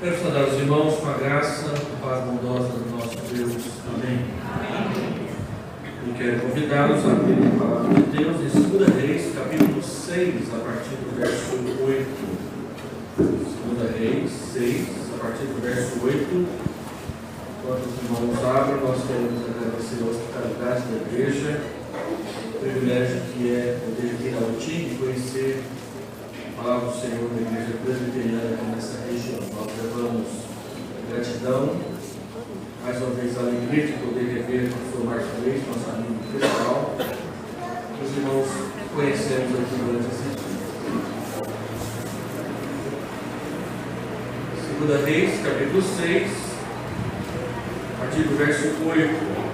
Quero saudar os irmãos com a graça, a paz bondosa do nosso Deus. Amém. Eu quero convidá-los a abrir a palavra de Deus em 2 Reis, capítulo 6, a partir do verso 8. 2 Reis 6, a partir do verso 8. Enquanto os irmãos abrem, nós queremos agradecer a hospitalidade da igreja, o privilégio que é poder vir ao TIM e conhecer a palavra do Senhor da igreja presbiteriana aqui nessa região. Nós levamos gratidão, mais uma vez a alegria de poder rever o pastor Marcos Leite, nosso amigo pessoal. Os irmãos conhecemos aqui durante esse dia. 2 Reis, capítulo 6, a partir do verso 8.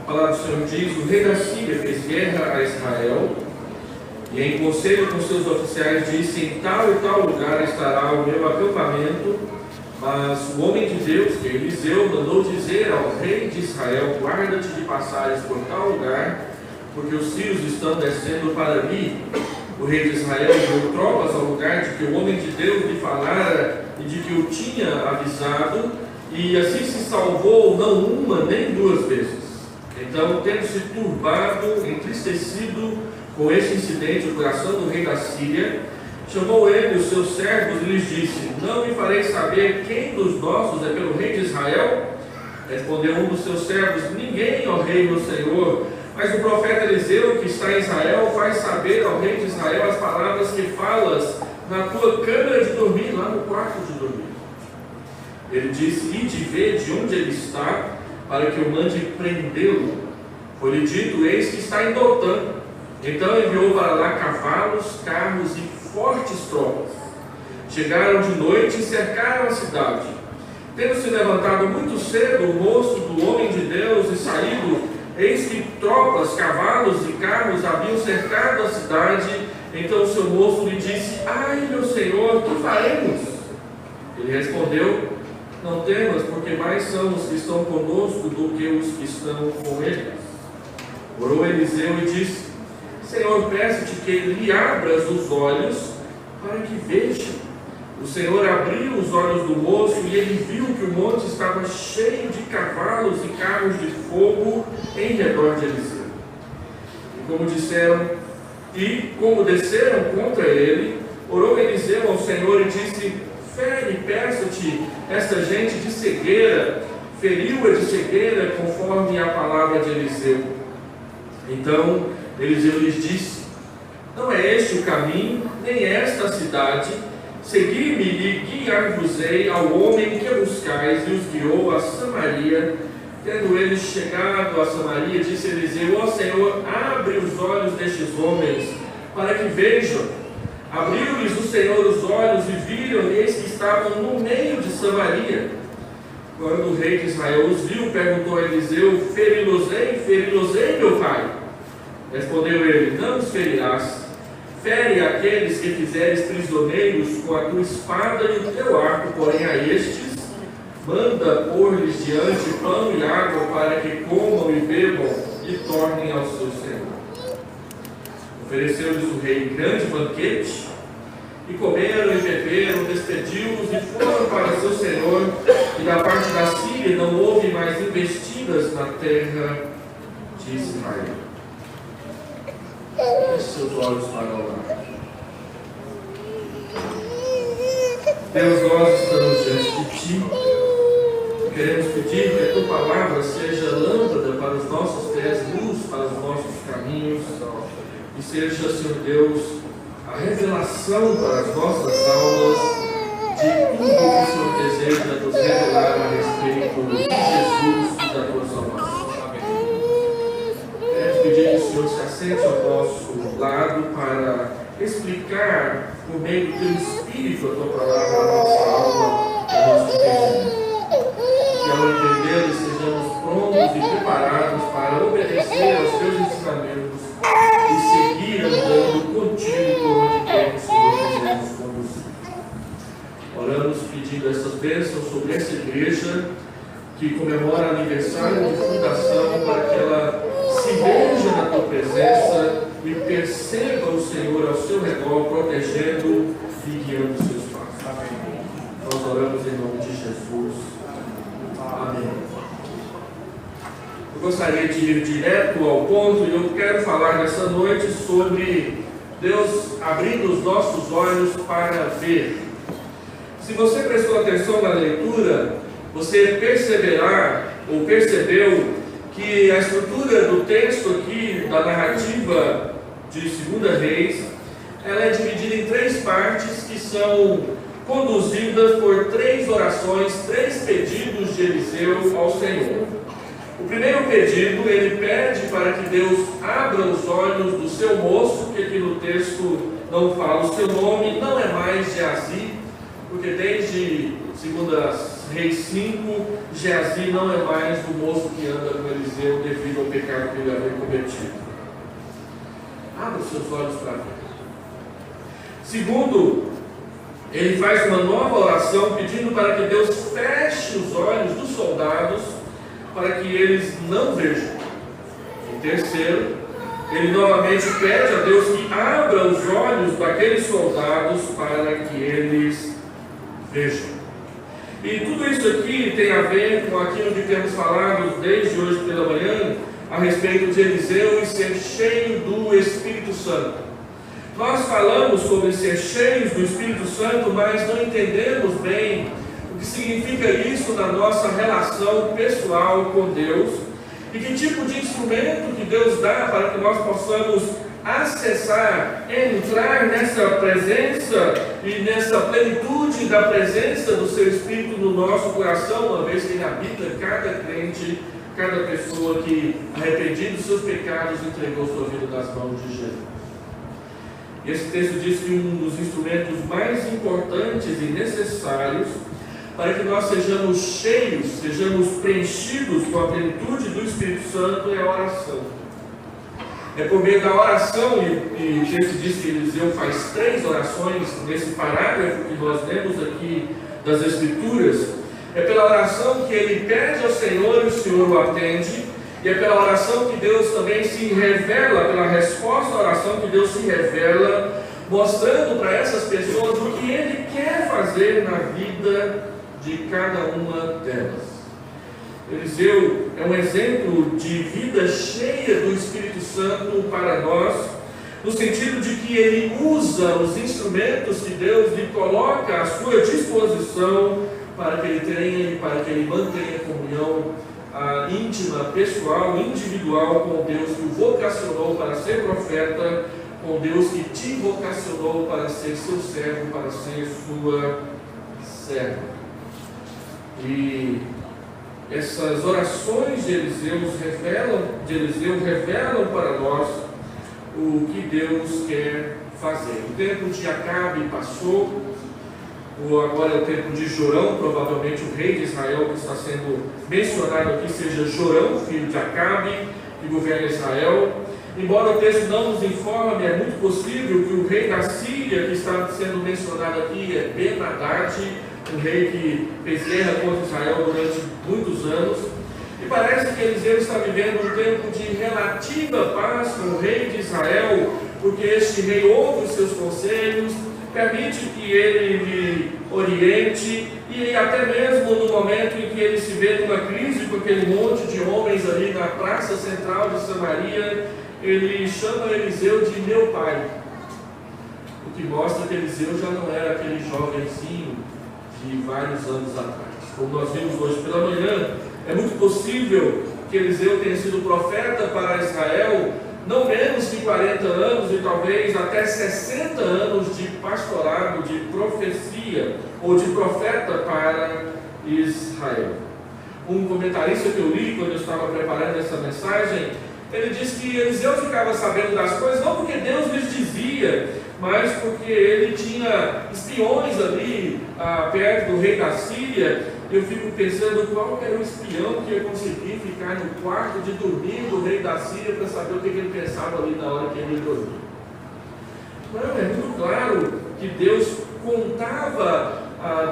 A palavra do Senhor diz: o rei da Síria fez guerra a Israel e em conselho com seus oficiais disse: em tal e tal lugar estará o meu acampamento. Mas o homem de Deus, que é Eliseu, mandou dizer ao rei de Israel: guarda-te de passares por tal lugar, porque os sírios estão descendo para ali. O rei de Israel enviou tropas ao lugar de que o homem de Deus lhe falara e de que o tinha avisado, e assim se salvou não uma nem duas vezes. Então, tendo-se turbado, entristecido com este incidente, o coração do rei da Síria, chamou ele os seus servos e lhes disse: não me fareis saber quem dos nossos é pelo rei de Israel? Respondeu um dos seus servos: ninguém, ó rei meu senhor, mas o profeta Eliseu, que está em Israel, faz saber ao rei de Israel as palavras que falas na tua câmara de dormir, lá no quarto de dormir. Ele disse: ide ver de onde ele está, para que eu mande prendê-lo. Foi-lhe dito: eis que está em Dotã. Então enviou para lá cavalos, carros e fortes tropas. Chegaram de noite e cercaram a cidade. Tendo se levantado muito cedo o moço do homem de Deus e saído, eis que tropas, cavalos e carros haviam cercado a cidade. Então o seu moço lhe disse: ai, meu senhor, que faremos? Ele respondeu: não temas, porque mais são os que estão conosco do que os que estão com eles. Orou Eliseu e disse: Senhor, peço-te que lhe abras os olhos para que veja. O Senhor abriu os olhos do moço e ele viu que o monte estava cheio de cavalos e carros de fogo em redor de Eliseu. E como desceram contra ele, orou Eliseu ao Senhor e disse: fere, peço-te, esta gente de cegueira, feriu-a de cegueira, conforme a palavra de Eliseu. Então Eliseu lhes disse: não é este o caminho, nem esta a cidade. Segui-me e guiar-vos-ei ao homem que buscais. E os guiou a Samaria. Tendo eles chegado a Samaria, disse Eliseu: ó Senhor, abre os olhos destes homens, para que vejam. Abriu-lhes o Senhor os olhos e viram, e eis que estavam no meio de Samaria. Quando o rei de Israel os viu, perguntou a Eliseu: feri-los-ei, meu pai? Respondeu ele: não os ferirás. Fere aqueles que fizeres prisioneiros com a tua espada e o teu arco, porém a estes manda pôr-lhes diante pão e água, para que comam e bebam e tornem ao seu senhor. Ofereceu-lhes o rei grande banquete, e comeram e beberam, despediu-os e foram para seu senhor. E da parte da Síria não houve mais investidas na terra de Israel. Feche seus olhos para orar. Deus, nós estamos diante de Ti. Queremos pedir que a Tua palavra seja lâmpada para os nossos pés, luz para os nossos caminhos, e seja, Senhor Deus, a revelação para as nossas almas de tudo que o Senhor deseja nos revelar a respeito de Jesus e da Tua salvação. Queremos pedir que o Senhor se assente ao nosso lado para explicar, por meio do Teu Espírito, a Tua palavra, a nossa alma, o nosso entendimento. Que ao entender estejamos prontos e preparados para obedecer aos Teus ensinamentos e seguir andando contigo por onde quer bênção sobre essa igreja que comemora aniversário de fundação, para que ela se veja na tua presença e perceba o Senhor ao seu redor, protegendo e guiando os seus passos. Amém. Nós oramos em nome de Jesus. Amém. Eu gostaria de ir direto ao ponto e eu quero falar nessa noite sobre Deus abrindo os nossos olhos para ver. Se você prestou atenção na leitura, você perceberá ou percebeu que a estrutura do texto aqui, da narrativa de 2 Reis, ela é dividida em 3 partes que são conduzidas por 3 orações, 3 pedidos de Eliseu ao Senhor. O primeiro pedido, ele pede para que Deus abra os olhos do seu moço, que aqui no texto não fala o seu nome, não é mais Geazi, porque desde 2 Reis 5, Geazi não é mais o moço que anda com Eliseu devido ao pecado que ele havia cometido. Abra os seus olhos para ver. Segundo, ele faz uma nova oração pedindo para que Deus feche os olhos dos soldados para que eles não vejam. E terceiro, ele novamente pede a Deus que abra os olhos daqueles soldados para que eles vejam. E tudo isso aqui tem a ver com aquilo que temos falado desde hoje pela manhã, a respeito de Eliseu e ser cheio do Espírito Santo. Nós falamos sobre ser cheios do Espírito Santo, mas não entendemos bem o que significa isso na nossa relação pessoal com Deus e que tipo de instrumento que Deus dá para que nós possamos acessar, entrar nessa presença e nessa plenitude da presença do seu Espírito no nosso coração, uma vez que ele habita cada crente, cada pessoa que, arrependido dos seus pecados, entregou sua vida nas mãos de Jesus. E esse texto diz que um dos instrumentos mais importantes e necessários para que nós sejamos cheios, sejamos preenchidos com a plenitude do Espírito Santo é a oração. É por meio da oração, e o texto diz que Eliseu faz 3 orações nesse parágrafo que nós lemos aqui das Escrituras. É pela oração que ele pede ao Senhor e o Senhor o atende, e é pela oração que Deus também se revela, pela resposta à oração que Deus se revela, mostrando para essas pessoas o que ele quer fazer na vida de cada uma delas. Eliseu é um exemplo de vida cheia do Espírito Santo para nós, no sentido de que ele usa os instrumentos que Deus lhe coloca à sua disposição para que ele tenha e para que ele mantenha comunhão íntima, pessoal, individual com Deus que o vocacionou para ser profeta, com Deus que te vocacionou para ser seu servo, para ser sua serva. E essas orações de Eliseu revelam para nós o que Deus quer fazer. O tempo de Acabe passou, agora é o tempo de Jorão, provavelmente o rei de Israel que está sendo mencionado aqui seja Jorão, filho de Acabe, que governa Israel. Embora o texto não nos informe, é muito possível que o rei da Síria que está sendo mencionado aqui é Ben-Hadad, um rei que fez guerra contra Israel durante muitos anos, e parece que Eliseu está vivendo um tempo de relativa paz com o rei de Israel, porque este rei ouve os seus conselhos, permite que ele lhe oriente, e até mesmo no momento em que ele se vê numa crise com aquele monte de homens ali na praça central de Samaria, ele chama Eliseu de meu pai, o que mostra que Eliseu já não era aquele jovenzinho de vários anos atrás. Como nós vimos hoje pela manhã, é muito possível que Eliseu tenha sido profeta para Israel não menos que 40 anos e talvez até 60 anos de pastorado, de profecia ou de profeta para Israel. Um comentarista que eu li quando eu estava preparando essa mensagem, ele disse que Eliseu ficava sabendo das coisas não porque Deus lhes dizia, mas porque ele tinha espiões ali perto do rei da Síria. Eu fico pensando qual era o espião que ia conseguir ficar no quarto de dormir do rei da Síria para saber o que ele pensava ali na hora que ele dormia. Não, é muito claro que Deus contava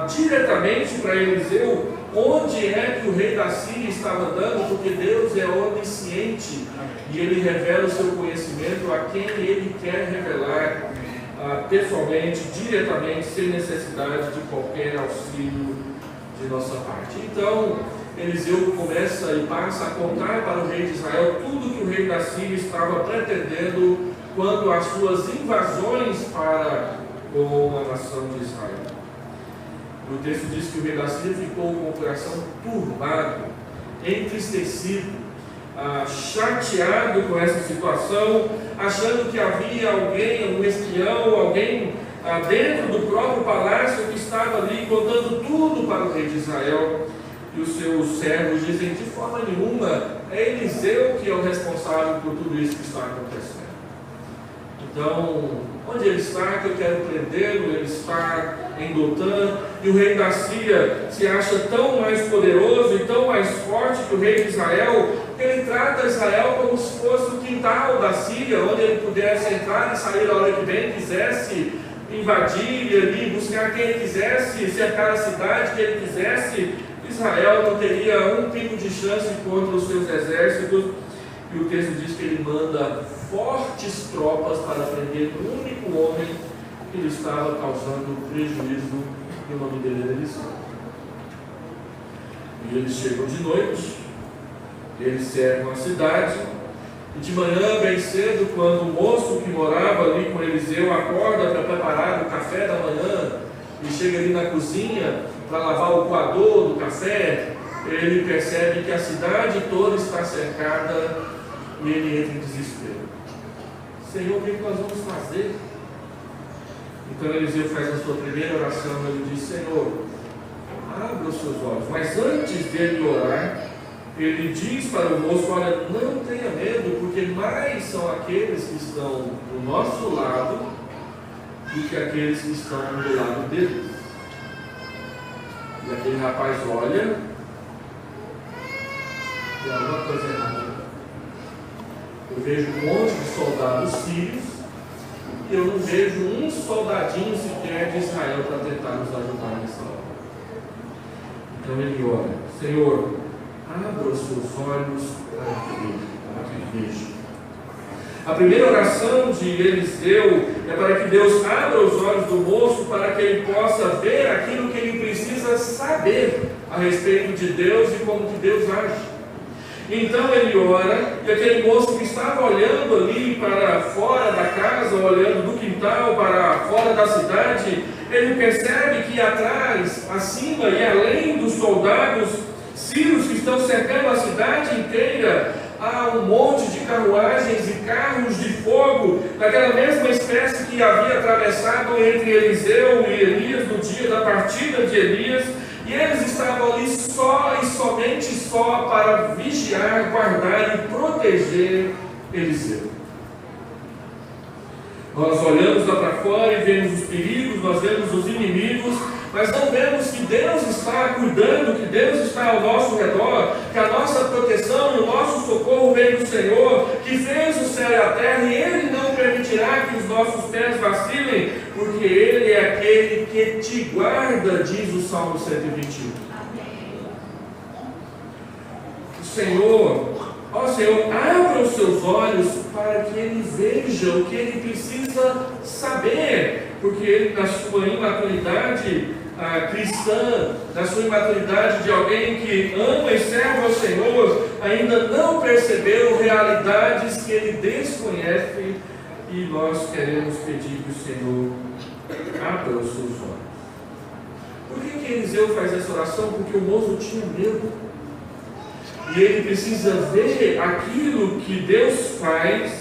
diretamente para Eliseu onde é que o rei da Síria estava dando, porque Deus é onisciente e Ele revela o seu conhecimento a quem Ele quer revelar pessoalmente, diretamente, sem necessidade de qualquer auxílio de nossa parte. Então, Eliseu começa e passa a contar para o rei de Israel tudo que o rei da Síria estava pretendendo quando as suas invasões para com a nação de Israel. O texto diz que o rei da Síria ficou com o coração turbado, entristecido, chateado com essa situação, achando que havia alguém, um espião, alguém dentro do próprio palácio que estava ali contando tudo para o rei de Israel. E os seus servos dizem: de forma nenhuma, é Eliseu que é o responsável por tudo isso que está acontecendo. Então, onde ele está, que eu quero prendê-lo, ele está em Dotã, e o rei da Síria se acha tão mais poderoso e tão mais forte que o rei de Israel, que ele trata Israel como se fosse o quintal da Síria, onde ele pudesse entrar e sair a hora que bem quisesse, invadir ali, buscar quem ele quisesse, cercar a cidade que ele quisesse. Israel não teria um pingo de chance contra os seus exércitos, e o texto diz que ele manda fortes tropas para prender o único homem que lhe estava causando prejuízo, e o nome dele era Eliseu. E eles chegam de noite, eles cercam a cidade, e de manhã, bem cedo, quando o moço que morava ali com Eliseu acorda para preparar o café da manhã, e chega ali na cozinha para lavar o coador do café, ele percebe que a cidade toda está cercada e ele entra em desespero. Senhor, o que nós vamos fazer? Então Eliseu faz a sua primeira oração, ele diz: Senhor, abra os seus olhos. Mas antes dele orar, ele diz para o moço: olha, não tenha medo, porque mais são aqueles que estão do nosso lado do que aqueles que estão do lado deles. E aquele rapaz olha, tem alguma coisa errada. Eu vejo um monte de soldados sírios e eu não vejo um soldadinho sequer de Israel para tentar nos ajudar nessa hora. Então ele ora: Senhor, abra os seus olhos para que veja. A primeira oração de Eliseu é para que Deus abra os olhos do moço para que ele possa ver aquilo que ele precisa saber a respeito de Deus e como que Deus age. Então ele ora, e aquele moço que estava olhando ali para fora da casa, olhando do quintal para fora da cidade, ele percebe que atrás, acima e além dos soldados sírios que estão cercando a cidade inteira, há um monte de carruagens e carros de fogo, daquela mesma espécie que havia atravessado entre Eliseu e Elias no dia da partida de Elias, e eles estavam ali só e somente só para vigiar, guardar e proteger Eliseu. Nós olhamos lá para fora e vemos os perigos, nós vemos os inimigos, mas não vemos que Deus está cuidando, que Deus está ao nosso redor, que a nossa proteção e o nosso socorro vem do Senhor, que fez o céu e a terra, e Ele não permitirá que os nossos pés vacilem, porque Ele é aquele que te guarda, diz o Salmo 121. O Senhor, ó Senhor, abra os seus olhos para que Ele veja o que Ele precisa saber, porque Ele, na sua imaturidade cristã, na sua imaturidade de alguém que ama e serve ao Senhor, ainda não percebeu realidades que Ele desconhece, e nós queremos pedir que o Senhor abra os seus olhos. Por que Eliseu faz essa oração? Porque o moço tinha medo. E ele precisa ver aquilo que Deus faz,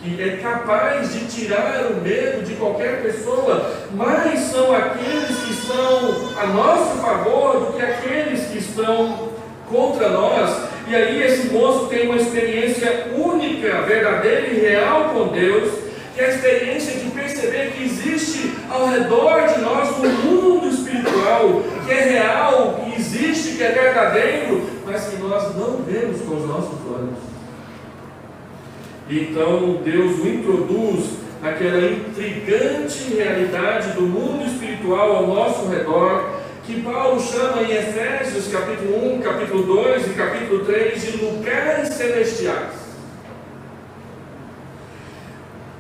que é capaz de tirar o medo de qualquer pessoa. Mais são aqueles que estão a nosso favor do que aqueles que estão contra nós. E aí esse moço tem uma experiência única, verdadeira e real com Deus, que é a experiência de perceber que existe ao redor de nós um mundo espiritual, que é real, que existe, que é verdadeiro, mas que nós não vemos com os nossos olhos. Então Deus o introduz naquela intrigante realidade do mundo espiritual ao nosso redor, que Paulo chama em Efésios capítulo 1, capítulo 2 e capítulo 3 de lugares celestiais.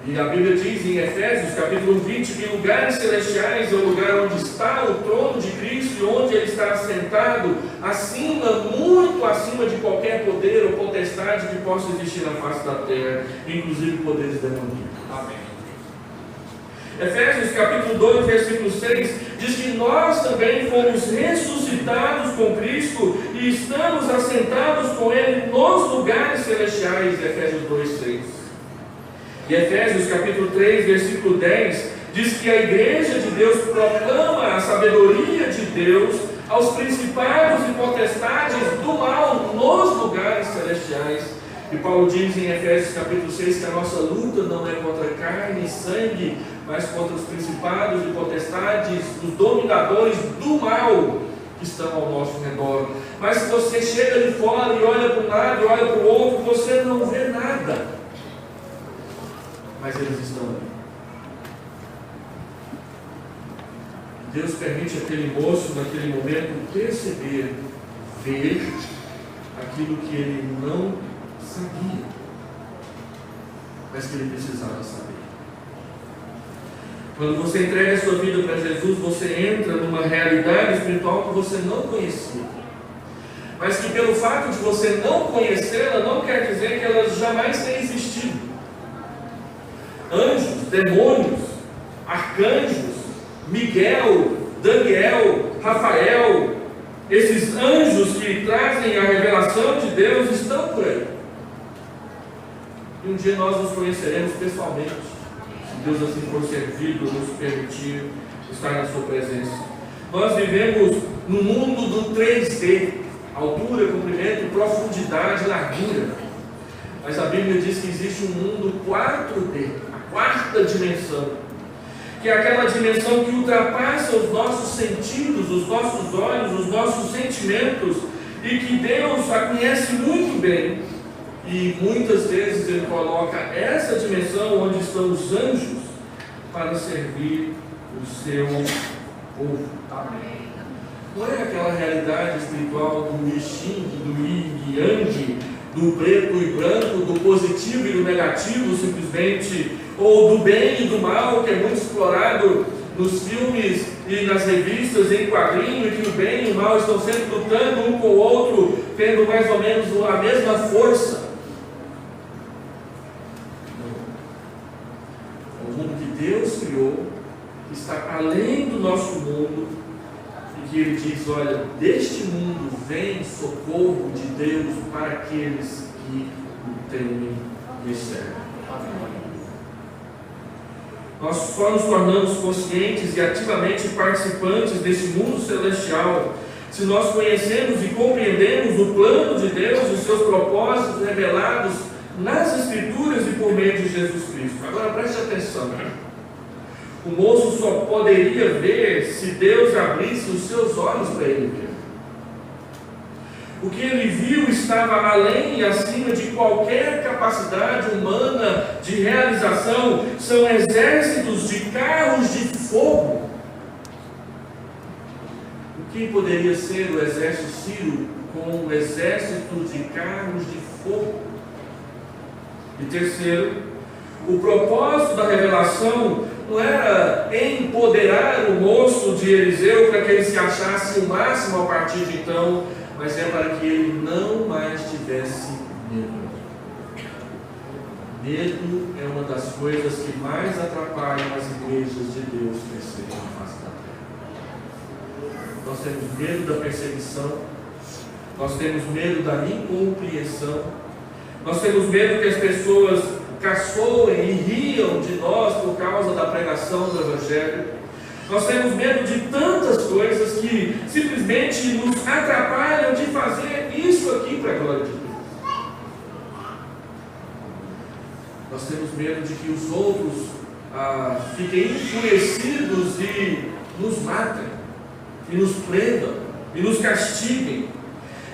E a Bíblia diz em Efésios capítulo 20 que lugares celestiais é o lugar onde está o trono de Cristo e onde Ele está assentado acima, muito acima de qualquer poder ou potestade que possa existir na face da terra, inclusive poderes demoníacos. Amém. Efésios capítulo 2, versículo 6 diz que nós também fomos ressuscitados com Cristo e estamos assentados com Ele nos lugares celestiais. Efésios 2, 6. E Efésios capítulo 3, versículo 10 diz que a igreja de Deus proclama a sabedoria de Deus aos principados e potestades do mal nos lugares celestiais. E Paulo diz em Efésios capítulo 6 que a nossa luta não é contra carne e sangue, mas contra os principados e potestades, os dominadores do mal que estão ao nosso redor. Mas se você chega de fora e olha para um lado e olha para o outro, você não vê nada. Mas eles estão ali. Deus permite aquele moço, naquele momento, perceber, ver aquilo que ele não sabia, mas que ele precisava saber. Quando você entrega a sua vida para Jesus, você entra numa realidade espiritual que você não conhecia, mas que pelo fato de você não conhecê-la, não quer dizer que ela jamais tenha existido. Anjos, demônios, arcanjos, Miguel, Daniel, Rafael, esses anjos que trazem a revelação de Deus estão por aí. E um dia nós nos conheceremos pessoalmente, se Deus assim for servido, nos permitir estar na sua presença. Nós vivemos no mundo do 3D, altura, comprimento, profundidade, largura. Mas a Bíblia diz que existe um mundo 4D, a quarta dimensão, que é aquela dimensão que ultrapassa os nossos sentidos, os nossos olhos, os nossos sentimentos, e que Deus a conhece muito bem. E muitas vezes Ele coloca essa dimensão onde estão os anjos para servir o seu povo. Amém. Não é aquela realidade espiritual do Yixing, do Yin e Yang, do preto e branco, do positivo e do negativo simplesmente, ou do bem e do mal, que é muito explorado nos filmes e nas revistas, em quadrinhos, que o bem e o mal estão sempre lutando um com o outro, tendo mais ou menos a mesma força. O mundo que Deus criou, que está além do nosso mundo, e que Ele diz, olha, deste mundo vem socorro de Deus para aqueles que o temem e servem. Nós só nos tornamos conscientes e ativamente participantes desse mundo celestial se nós conhecemos e compreendemos o plano de Deus e os seus propósitos revelados nas Escrituras e por meio de Jesus Cristo. Agora preste atenção. O moço só poderia ver se Deus abrisse os seus olhos para ele ver. O que ele viu estava além e acima de qualquer capacidade humana de realização. São exércitos de carros de fogo. O que poderia ser o exército sírio com um exército de carros de fogo? E terceiro, o propósito da revelação não era empoderar o moço de Eliseu para que ele se achasse o máximo a partir de então, mas é para que ele não mais tivesse medo. Medo é uma das coisas que mais atrapalham as igrejas de Deus crescerem na face da terra. Nós temos medo da perseguição, nós temos medo da incompreensão, nós temos medo que as pessoas caçoem e riam de nós por causa da pregação do Evangelho. Nós temos medo de tantas coisas que simplesmente nos atrapalham de fazer isso aqui para a glória de Deus. Nós temos medo de que os outros fiquem enfurecidos e nos matem, e nos prendam, e nos castiguem.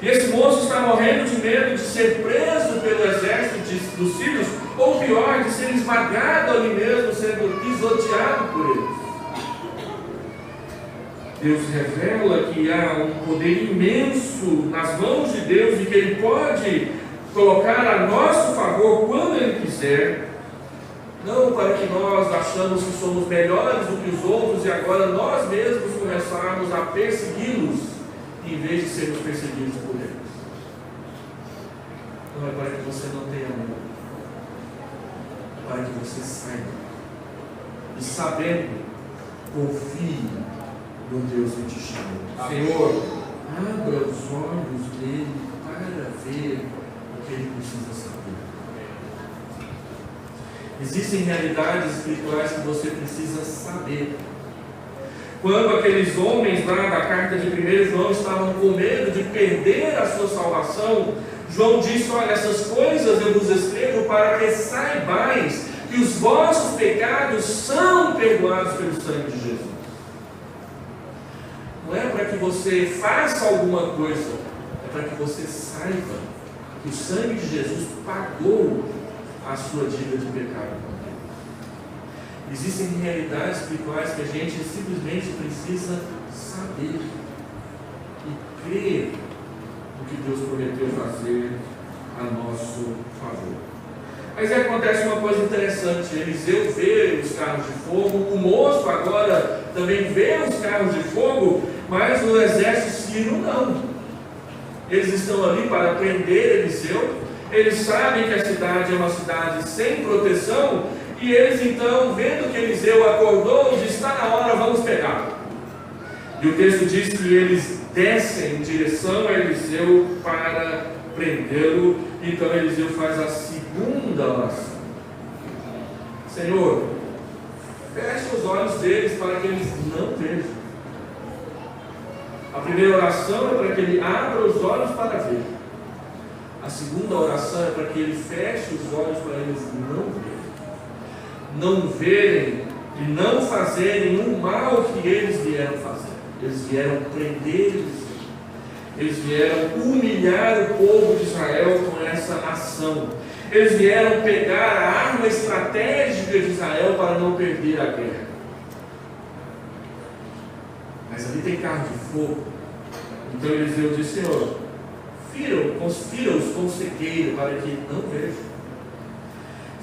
E esse moço está morrendo de medo de ser preso pelo exército dos sírios, ou pior, de ser esmagado ali mesmo, sendo pisoteado por eles. Deus revela que há um poder imenso nas mãos de Deus e que Ele pode colocar a nosso favor quando Ele quiser. Não para que nós achamos que somos melhores do que os outros e agora nós mesmos começarmos a persegui-los em vez de sermos perseguidos por eles. Não é para que você não tenha medo, é para que você saiba e, sabendo, confie no Deus que te chamou. Senhor, abra os olhos dele para ver o que ele precisa saber. Existem realidades espirituais que você precisa saber. Quando aqueles homens lá da carta de 1 João estavam com medo de perder a sua salvação, João disse: olha, essas coisas eu vos escrevo para que saibais que os vossos pecados são perdoados pelo sangue de Jesus. Não é para que você faça alguma coisa, é para que você saiba que o sangue de Jesus pagou a sua dívida de pecado. Existem realidades espirituais que a gente simplesmente precisa saber e crer no que Deus prometeu fazer a nosso favor. Mas aí acontece uma coisa interessante: Eliseu vê os carros de fogo, o moço agora também vê os carros de fogo, mas o exército sírio não. Eles estão ali para prender Eliseu. Eles sabem que a cidade é uma cidade sem proteção, e eles então, vendo que Eliseu acordou, diz: está na hora, vamos pegá-lo. E o texto diz que eles descem em direção a Eliseu para prendê-lo. Então Eliseu faz a segunda oração: Senhor, feche os olhos deles para que eles não vejam. A primeira oração é para que ele abra os olhos para ver. A segunda oração é para que ele feche os olhos para eles não verem. Não verem e não fazerem o mal que eles vieram fazer. Eles vieram prender eles. Eles vieram humilhar o povo de Israel com essa ação. Eles vieram pegar a arma estratégica de Israel para não perder a guerra. Mas ali tem carro de fogo. Então Eliseu disse: Senhor, fira-os com cegueira para que não vejam.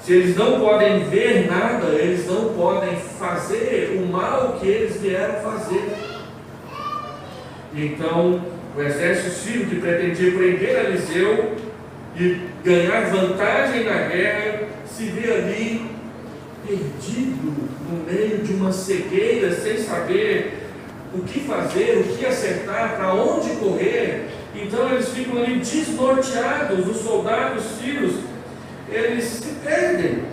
Se eles não podem ver nada, eles não podem fazer o mal que eles vieram fazer. E então o exército sírio, que pretendia prender Eliseu e ganhar vantagem na guerra, se vê ali perdido no meio de uma cegueira, sem saber o que fazer, o que acertar, para onde correr. Então eles ficam ali desnorteados. Os soldados sírios, eles se perdem,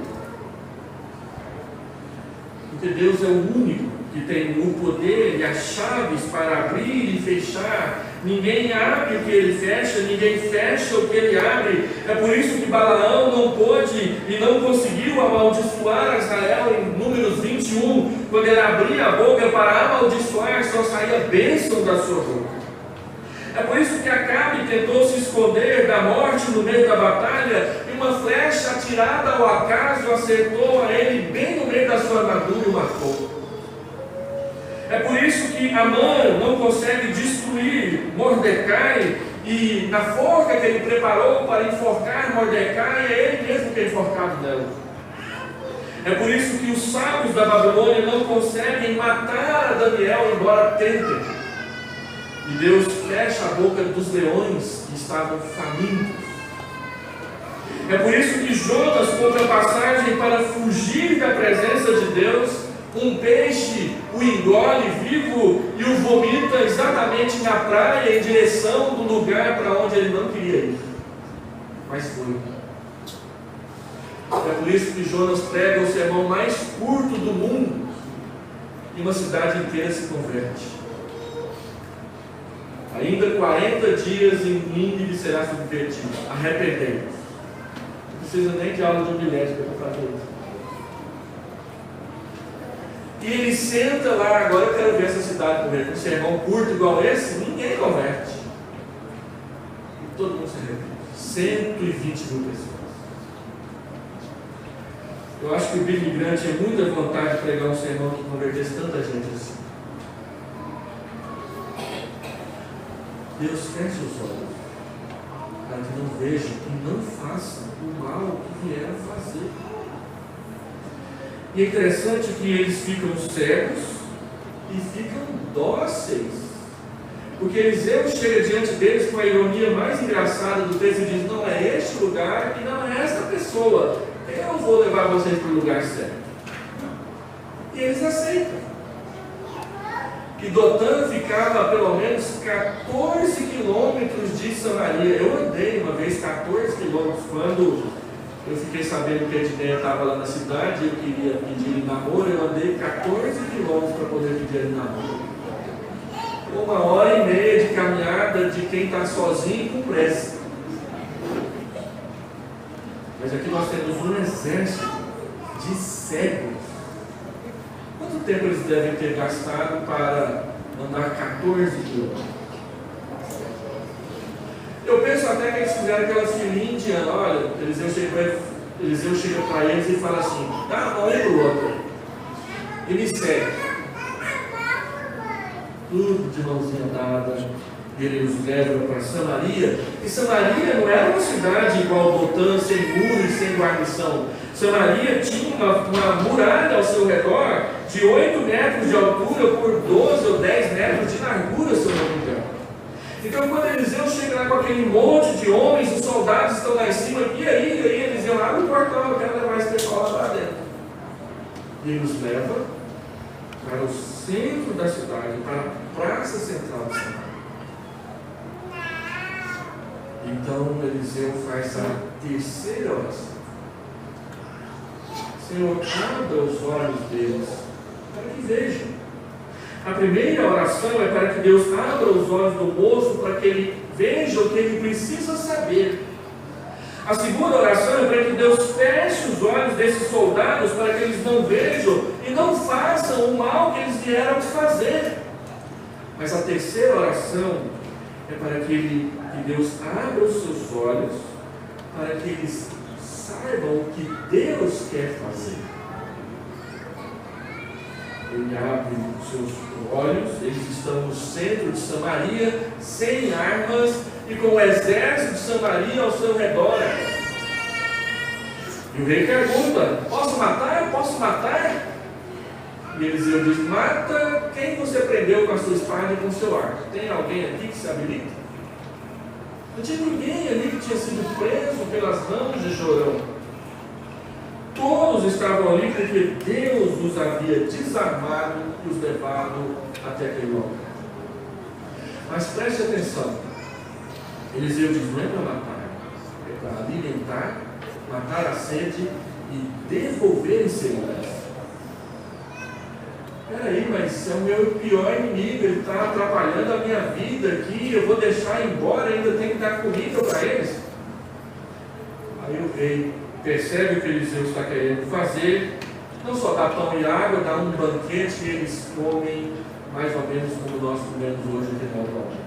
porque Deus é o único que tem o poder e as chaves para abrir e fechar. Ninguém abre o que ele fecha, ninguém fecha o que ele abre. É por isso que Balaão não pôde e não conseguiu amaldiçoar Israel em Números 21, quando ele abria a boca para amaldiçoar, só saía bênção da sua boca. É por isso que Acabe tentou se esconder da morte no meio da batalha, e uma flecha atirada ao acaso acertou a ele bem no meio da sua armadura e o matou. É por isso que Amã não consegue destruir Mordecai, e na forca que ele preparou para enforcar Mordecai, é ele mesmo que é enforcado nela. É por isso que os sábios da Babilônia não conseguem matar Daniel, embora tentem. E Deus fecha a boca dos leões que estavam famintos. É por isso que Jonas conta a passagem para fugir da presença de Deus. Um peixe o engole vivo e o vomita exatamente na praia, em direção do lugar para onde ele não queria ir. Mas foi. É por isso que Jonas prega o sermão mais curto do mundo e uma cidade inteira se converte. Ainda 40 dias em Nínive será subvertido. Arrependei-vos. Não precisa nem de aula de homilética para fazer isso. E ele senta lá: agora eu quero ver essa cidade converter. Um sermão curto igual esse, ninguém converte. todo mundo se arrepende. 120 mil pessoas. Eu acho que o Billy Graham tinha muita vontade de pregar um sermão que convertesse tanta gente assim. Deus fecha os olhos para que não vejam e não façam o mal que vieram fazer. E é interessante que eles ficam cegos e ficam dóceis. Porque Eliseu chega diante deles com a ironia mais engraçada do texto e diz: não é este lugar e não é esta pessoa. Eu vou levar vocês para o lugar certo. E eles aceitam. E Dotã ficava a pelo menos 14 quilômetros de Samaria. Eu andei uma vez 14 quilômetros quando eu fiquei sabendo que a Edneia estava lá na cidade e eu queria pedir ele namoro. Eu andei 14 quilômetros para poder pedir ele namoro. 1h30 de caminhada de quem está sozinho e com pressa. Mas aqui nós temos um exército de cegos. Quanto tempo eles devem ter gastado para andar 14 quilômetros? Eu penso até que eles fizeram aquela filinha indiana. Olha, Eliseu chega para eles e fala assim: dá a mão um para o outro e me segue. Tudo de mãozinha dada. Ele os leva para Samaria. E Samaria não era uma cidade igual Dotã, sem muro e sem guarnição. Samaria tinha uma muralha ao seu redor de 8 metros de altura por 12 ou 10 metros de largura, se eu não me engano. Então, quando Eliseu chega lá com aquele monte de homens, os soldados estão lá em cima, e aí Eliseu abre o portão: eu quero levar esse pessoal lá para dentro. E ele os leva para o centro da cidade, para a praça central de Samaria. Então Eliseu faz a terceira oração: Senhor, abra os olhos deles para que vejam. A primeira oração é para que Deus abra os olhos do moço para que ele veja o que ele precisa saber. A segunda oração é para que Deus feche os olhos desses soldados para que eles não vejam e não façam o mal que eles vieram fazer. Mas a terceira oração é para que Deus abra os seus olhos para que eles saibam o que Deus quer fazer. Ele abre os seus olhos, eles estão no centro de Samaria, sem armas e com o exército de Samaria ao seu redor. E o rei pergunta: posso matar? Posso matar? E Eliseu diz: mata quem você prendeu com a sua espada e com o seu arco. Tem alguém aqui que se habilita? Não tinha ninguém ali que tinha sido preso pelas ramos de Jorão. Todos estavam ali porque Deus os havia desarmado e os levado até aquele local. Mas preste atenção: Eliseu diz: não é para matar, é para alimentar, matar a sede e devolver em segurança. Peraí, mas é o meu pior inimigo, ele está atrapalhando a minha vida aqui, eu vou deixar embora, ainda tenho que dar comida para eles. Aí o rei percebe o que Eliseu está querendo fazer, não só dá pão e água, dá um banquete e eles comem mais ou menos como nós comemos hoje aqui no almoço.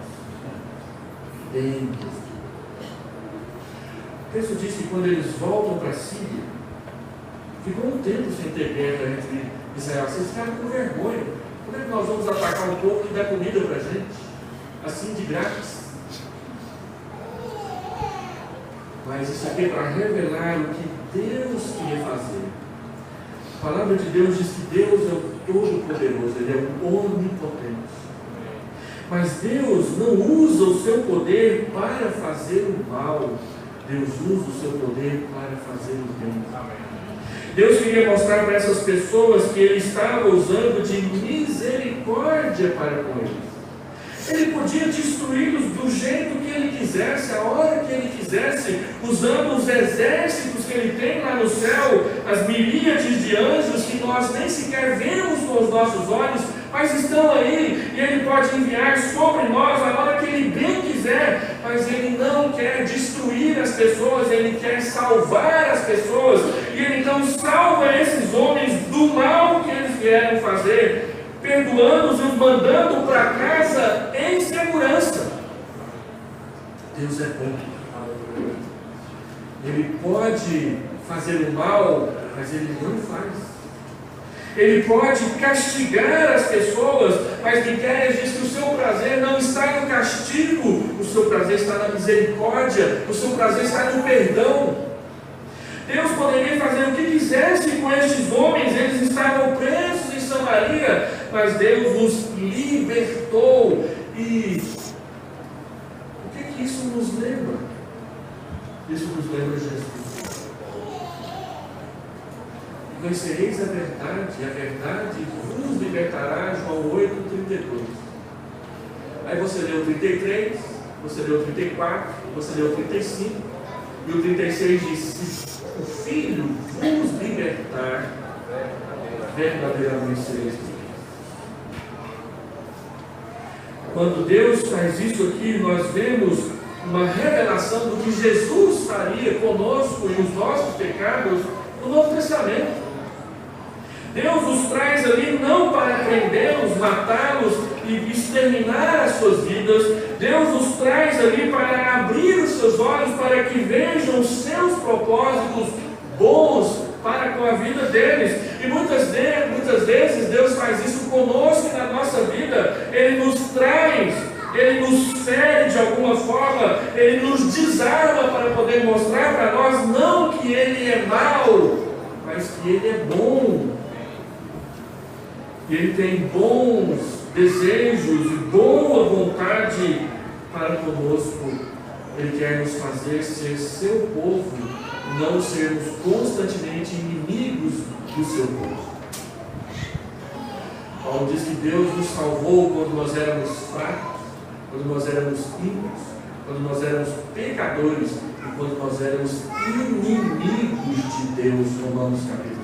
Bem, o texto diz que quando eles voltam para a Síria, ficou um tempo sem ter guerra entre Israel. Vocês ficaram com vergonha. Como é que nós vamos atacar um povo que dá comida para a gente? Assim de grátis. Mas isso aqui é para revelar o que Deus queria fazer. A palavra de Deus diz que Deus é o Todo-Poderoso, Ele é o Onipotente. Mas Deus não usa o seu poder para fazer o mal. Deus usa o seu poder para fazer o bem. Deus queria mostrar para essas pessoas que Ele estava usando de misericórdia para com eles. Ele podia destruí-los do jeito que Ele quisesse, a hora que Ele quisesse, usando os exércitos que Ele tem lá no céu, as miríades de anjos que nós nem sequer vemos com os nossos olhos, mas estão aí, e Ele pode enviar sobre nós a hora que Ele bem quiser, mas Ele não quer destruir as pessoas, Ele quer salvar as pessoas, e Ele então salva esses homens do mal que eles vieram fazer, perdoando-os e os mandando para casa em segurança. Deus é bom. Ele pode fazer o mal, mas Ele não faz. Ele pode castigar as pessoas, mas Miqueias diz que o seu prazer não está no castigo, o seu prazer está na misericórdia, o seu prazer está no perdão. Deus poderia fazer o que quisesse com estes homens, eles estavam presos em Samaria, mas Deus os libertou. E o que isso nos lembra? Isso nos lembra Jesus. Conhecereis a verdade, e a verdade vos libertará, João 8:32. Aí você leu o 33, você leu o 34, você leu o 35, e o 36 diz: se o Filho vos libertar, verdadeiramente sereis livres. Quando Deus faz isso aqui, nós vemos uma revelação do que Jesus faria conosco e os nossos pecados no Novo Testamento. Deus os traz ali não para prendê-los, matá-los e exterminar as suas vidas. Deus os traz ali para abrir os seus olhos, para que vejam os seus propósitos bons para com a vida deles. E muitas vezes Deus faz isso conosco e na nossa vida. Ele nos traz, Ele nos fere de alguma forma, Ele nos desarma para poder mostrar para nós não que Ele é mau, mas que Ele é bom. Ele tem bons desejos e boa vontade para conosco. Ele quer nos fazer ser seu povo, não sermos constantemente inimigos do seu povo. Paulo diz que Deus nos salvou quando nós éramos fracos, quando nós éramos ímpios, quando nós éramos pecadores e quando nós éramos inimigos de Deus. Romanos capítulo 5.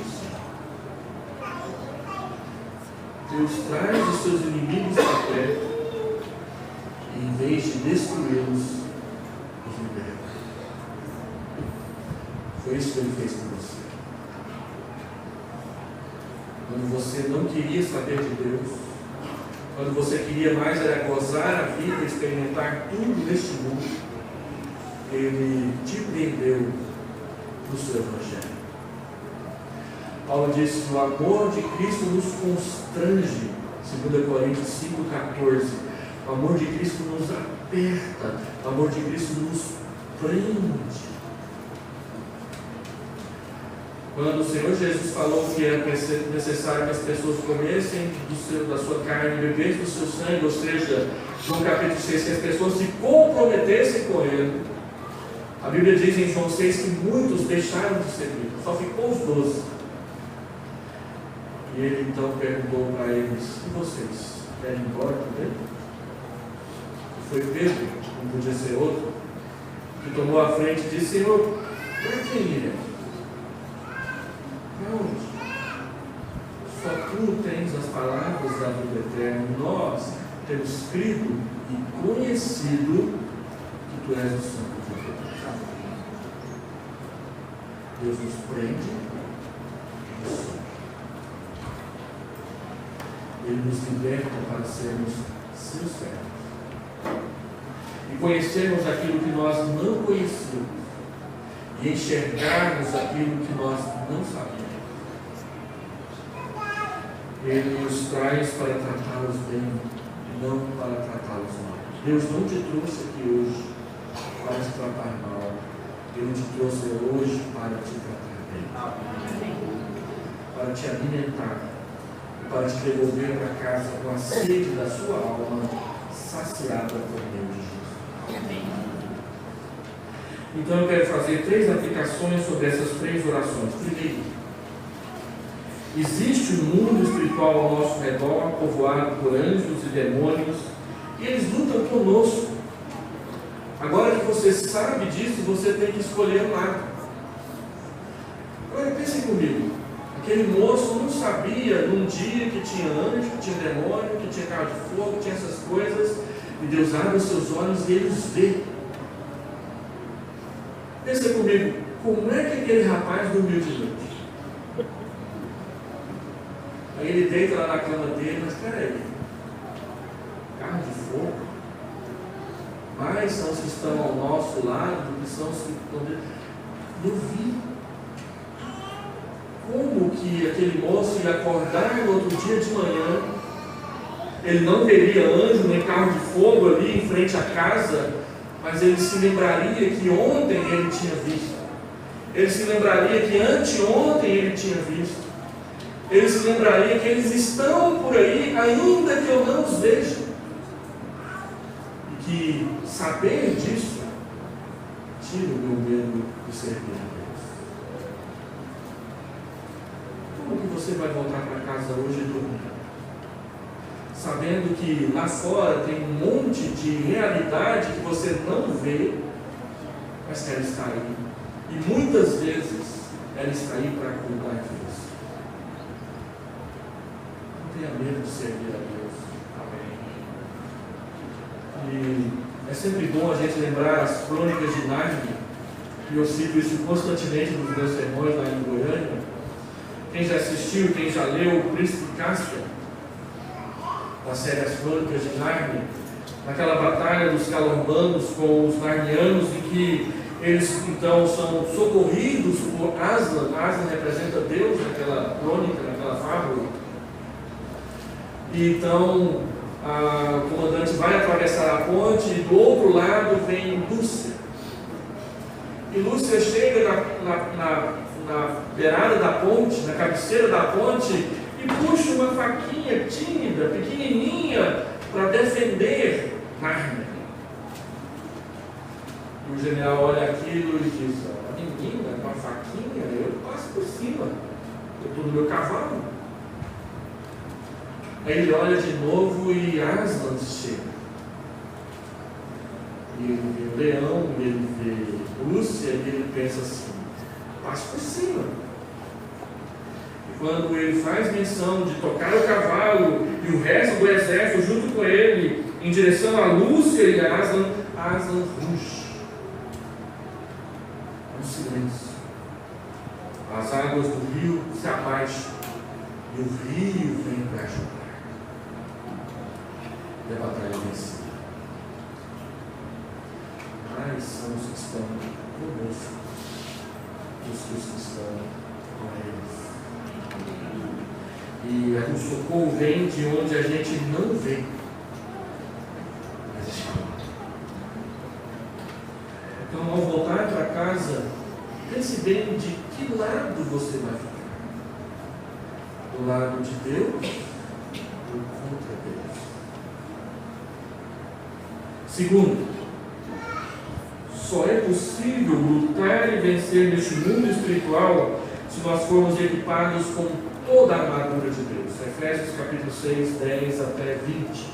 Deus traz os seus inimigos para perto e, em vez de destruí-los, os liberta. Foi isso que Ele fez com você. Quando você não queria saber de Deus, quando você queria mais era gozar a vida, experimentar tudo neste mundo, Ele te prendeu no seu Evangelho. Paulo disse: o amor de Cristo nos constrange, 2 Coríntios 5,14. O amor de Cristo nos aperta, o amor de Cristo nos prende. Quando o Senhor Jesus falou que era necessário que as pessoas comessem da sua carne, bebessem do seu sangue, ou seja, João capítulo 6, que as pessoas se comprometessem com Ele, a Bíblia diz em João 6 que muitos deixaram de seguir, só ficou os 12. E Ele então perguntou para eles: e vocês querem ir embora também? E foi Pedro, não podia ser outro, que tomou a frente e disse: Senhor, para quem iremos? Não, só tu tens as palavras da vida eterna. Nós temos crido e conhecido que tu és o Santo de Deus. Deus nos prende e nos sonha. Ele nos liberta para sermos seus servos e conhecermos aquilo que nós não conhecemos e enxergarmos aquilo que nós não sabíamos. Ele nos traz para tratá-los bem, não para tratá-los mal. Deus não te trouxe aqui hoje para te tratar mal. Ele te trouxe hoje para te tratar bem, para te alimentar, para te devolver para casa com a sede da sua alma saciada por Deus. Então eu quero fazer 3 aplicações sobre essas 3 orações. Primeiro, existe um mundo espiritual ao nosso redor, povoado por anjos e demônios, e eles lutam conosco. Agora que você sabe disso, você tem que escolher um lado. Agora pense comigo. Aquele moço não sabia num dia que tinha anjo, que tinha demônio, que tinha carro de fogo, que tinha essas coisas, e Deus abre os seus olhos e ele os vê. Pensa comigo, como é que aquele rapaz dormiu de noite? Aí ele deita lá na cama dele, mas peraí, carro de fogo? mais são os que estão ao nosso lado do que são os que estão no vi. Como que aquele moço ia acordar no outro dia de manhã, ele não veria anjo nem carro de fogo ali em frente à casa, mas ele se lembraria que ontem ele tinha visto. Ele se lembraria que anteontem ele tinha visto. Ele se lembraria que eles estão por aí, ainda que eu não os veja. E que saber disso tira o meu medo de servir a Deus. Como que você vai voltar para casa hoje e dormir? Sabendo que lá fora tem um monte de realidade que você não vê, mas que ela está aí. E muitas vezes ela está aí para cuidar de você. Não tenha medo de servir a Deus. Amém. E é sempre bom a gente lembrar as crônicas de Nárnia, e eu cito isso constantemente nos meus sermões lá em Goiânia. Quem já assistiu, quem já leu O Príncipe Cáspia, da série As Crônicas de Nárnia, naquela batalha dos Calorbanos com os narnianos, em que eles então são socorridos por Aslan. Aslan representa Deus naquela crônica, naquela fábula. E então o comandante vai atravessar a ponte e do outro lado vem Lúcia. E Lúcia chega na beirada da ponte, na cabeceira da ponte, e puxa uma faquinha tímida, pequenininha, para defender Nárnia. E o general olha aquilo e diz: a menina com a faquinha, eu passo por cima, eu estou no meu cavalo. Aí ele olha de novo e Aslan chega. E ele vê o leão, ele vê Lúcia, e ele pensa assim: passo por cima. E quando ele faz menção de tocar o cavalo e o resto do exército junto com ele, em direção a Lúcia e a Aslan, Aslan ruge. Silêncio. As águas do rio se abaixam e o rio vem para ajudar. E a batalha é vencida. Mais são os que estão conosco do que os que estão com eles. E o socorro vem de onde a gente não vê, mas está lá. Então, ao voltar para casa, pense bem de que lado você vai ficar. Do lado de Deus ou contra Deus? Segundo, só é possível lutar e vencer neste mundo espiritual se nós formos equipados com toda a armadura de Deus. Efésios capítulo 6, 10 até 20.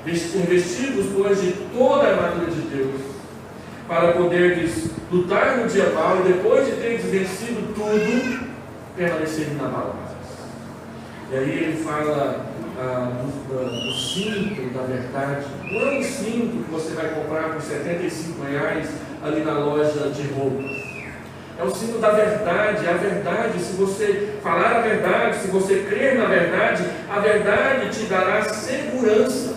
Investidos, pois, de toda a armadura de Deus, para poderes lutar no dia mau e depois de teres vencido tudo, permanecer inabaláveis. E aí ele fala do cinto da verdade. Não é um cinto que você vai comprar por R$75 ali na loja de roupas. É o cinto da verdade, é a verdade. Se você falar a verdade, se você crer na verdade, a verdade te dará segurança.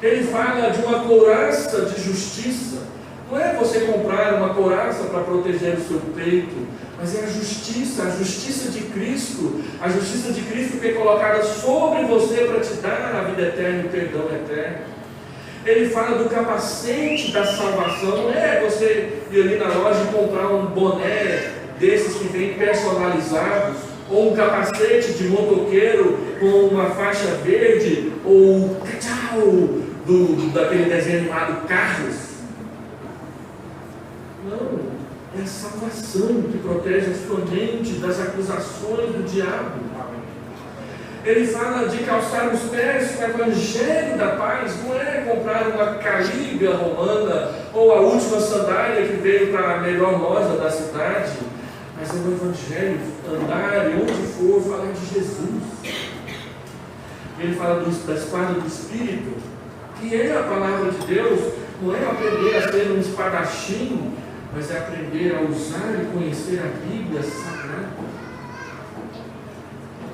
Ele fala de uma couraça de justiça. Não é você comprar uma couraça para proteger o seu peito, mas é a justiça de Cristo. A justiça de Cristo que é colocada sobre você para te dar a vida eterna e o perdão eterno. Ele fala do capacete da salvação. Não é você ir ali na loja e comprar um boné desses que vem personalizados, ou um capacete de motoqueiro com uma faixa verde, ou daquele desenho animado Carros. Não, é a salvação que protege a sua mente das acusações do diabo. Ele fala de calçar os pés com o evangelho da paz. Não é comprar uma caliga romana ou a última sandália que veio para a melhor loja da cidade, mas é o evangelho, andar e onde for falar de Jesus. Ele fala da espada do Espírito, que é a palavra de Deus. Não é aprender a ser um espadachim, mas é aprender a usar e conhecer a Bíblia Sagrada.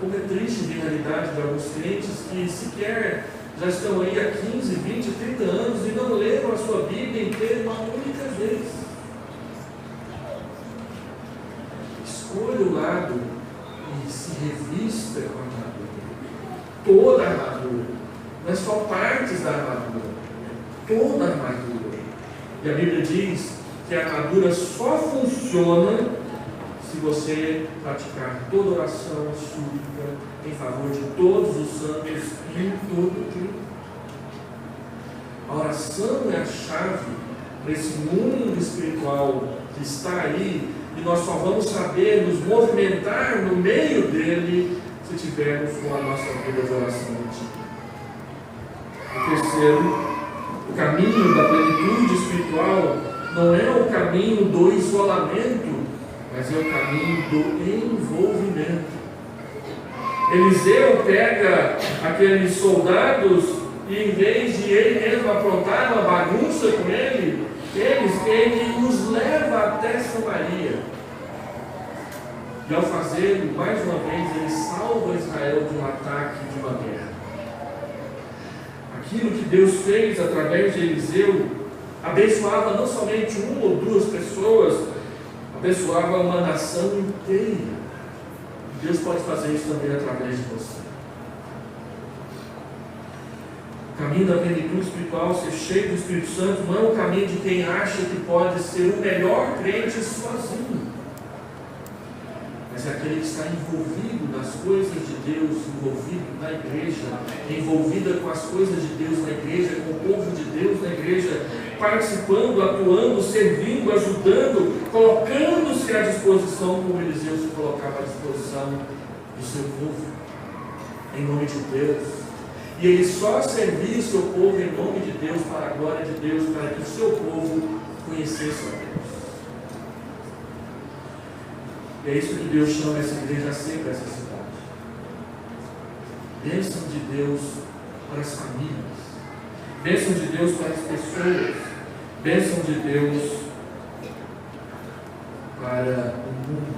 Como é triste ver a realidade de alguns crentes que sequer já estão aí há 15, 20, 30 anos e não leram a sua Bíblia inteira uma única vez. Escolha o lado e se revista com a armadura. Toda a armadura. Não é só partes da armadura. Toda a armadura. E a Bíblia diz que a armadura só funciona se você praticar toda oração, súplica, em favor de todos os santos em todo dia. A oração é a chave para esse mundo espiritual que está aí, e nós só vamos saber nos movimentar no meio dele se tivermos com a nossa vida de oração antiga. O terceiro, o caminho da plenitude espiritual não é o caminho do isolamento, mas é o caminho do envolvimento. Eliseu pega aqueles soldados e, em vez de ele mesmo aprontar uma bagunça com ele os leva até Samaria. E ao fazê-lo, mais uma vez, ele salva Israel de um ataque, de uma guerra. Aquilo que Deus fez através de Eliseu abençoava não somente uma ou duas pessoas, abençoava uma nação inteira. Deus pode fazer isso também através de você. O caminho da plenitude espiritual, ser cheio do Espírito Santo, não é o caminho de quem acha que pode ser o melhor crente sozinho, mas é aquele que está envolvido nas coisas de Deus, envolvido na igreja, envolvida com as coisas de Deus na igreja, com o povo de Deus na igreja, participando, atuando, servindo, ajudando, colocando-se à disposição, como Eliseu se colocava à disposição do seu povo, em nome de Deus. E ele só servia o seu povo em nome de Deus, para a glória de Deus, para que o seu povo conhecesse a Deus. E é isso que Deus chama essa igreja a ser para essa cidade. Bênção de Deus para as famílias, bênção de Deus para as pessoas, bênção de Deus para o mundo.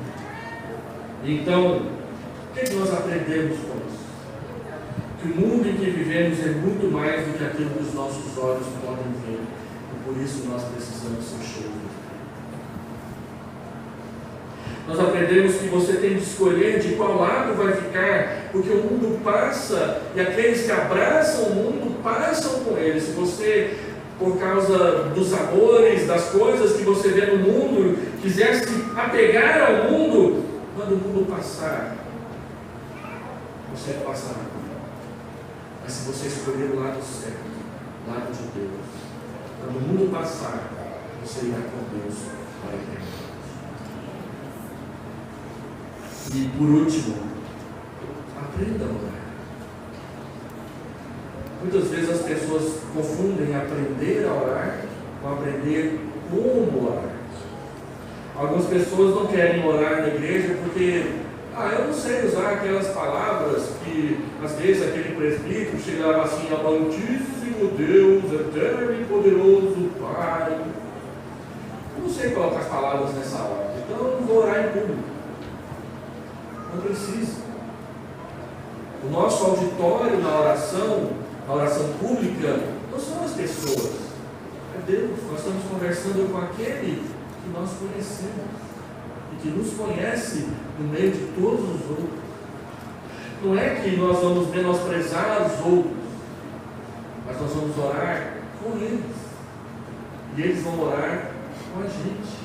Então, o que nós aprendemos com isso? Que o mundo em que vivemos é muito mais do que aquilo que os nossos olhos podem ver, e por isso nós precisamos ser cheios. Nós aprendemos que você tem de escolher de qual lado vai ficar, porque o mundo passa, e aqueles que abraçam o mundo passam com ele. Se você, por causa dos amores, das coisas que você vê no mundo, quiser se apegar ao mundo, quando o mundo passar, você passará. Mas se você escolher o lado certo, o lado de Deus, quando o mundo passar, você irá com Deus para a eternidade. E por último, aprenda a orar. Muitas vezes as pessoas confundem aprender a orar com aprender como orar. Algumas pessoas não querem orar na igreja porque eu não sei usar aquelas palavras que às vezes aquele presbítero chegava assim: amantíssimo Deus, eterno e poderoso Pai. Eu não sei colocar as palavras nessa hora, então eu não vou orar em público. Não precisa. O nosso auditório na oração pública, não são as pessoas, é Deus. Nós estamos conversando com aquele que nós conhecemos e que nos conhece no meio de todos os outros. Não é que nós vamos menosprezar os outros, mas nós vamos orar com eles e eles vão orar com a gente.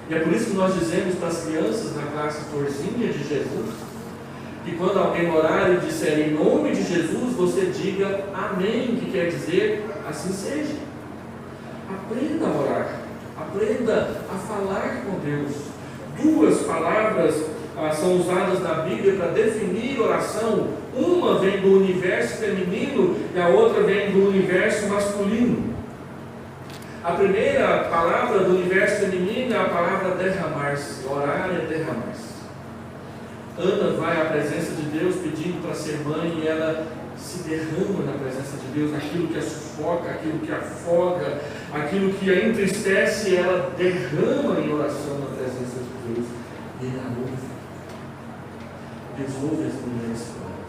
E é por isso que nós dizemos para as crianças na classe Torzinha de Jesus, que quando alguém orar e disser em nome de Jesus, você diga amém, que quer dizer assim seja. Aprenda a orar, aprenda a falar com Deus. Duas palavras são usadas na Bíblia para definir oração. Uma vem do universo feminino e a outra vem do universo masculino. A primeira palavra do universo feminino é a palavra derramar-se. Orar é derramar-se. Ana vai à presença de Deus pedindo para ser mãe e ela se derrama na presença de Deus, aquilo que a sufoca, aquilo que a afoga, aquilo que a entristece, ela derrama em oração na presença de Deus e Ele a ouve. Deus ouve as mulheres que oram.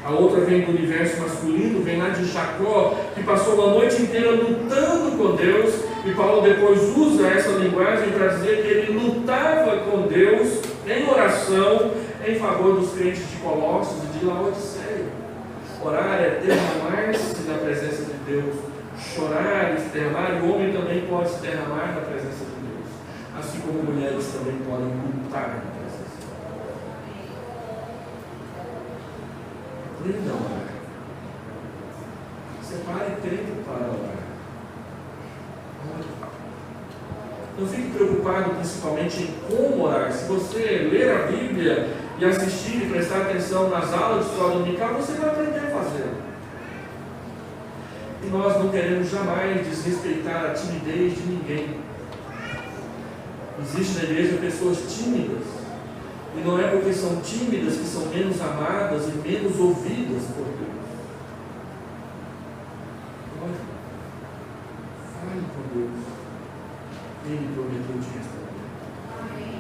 A outra vem do universo masculino, vem lá de Jacó, que passou uma noite inteira lutando com Deus, e Paulo depois usa essa linguagem para dizer que ele lutava com Deus em oração em favor dos crentes de Colossos e de Laodiceia. Orar é derramar-se na presença de Deus, chorar e se derramar, e o homem também pode se derramar na presença de Deus, assim como mulheres também podem lutar na presença de Deus. Aprenda a orar. Separe tempo para orar. Não fique preocupado principalmente em como orar. Se você ler a Bíblia e assistir e prestar atenção nas aulas de escola dominical, você vai aprender a fazer. E nós não queremos jamais desrespeitar a timidez de ninguém. Existem na igreja pessoas tímidas, e não é porque são tímidas que são menos amadas e menos ouvidas por Deus. Fale com Deus. Ele prometeu te responder.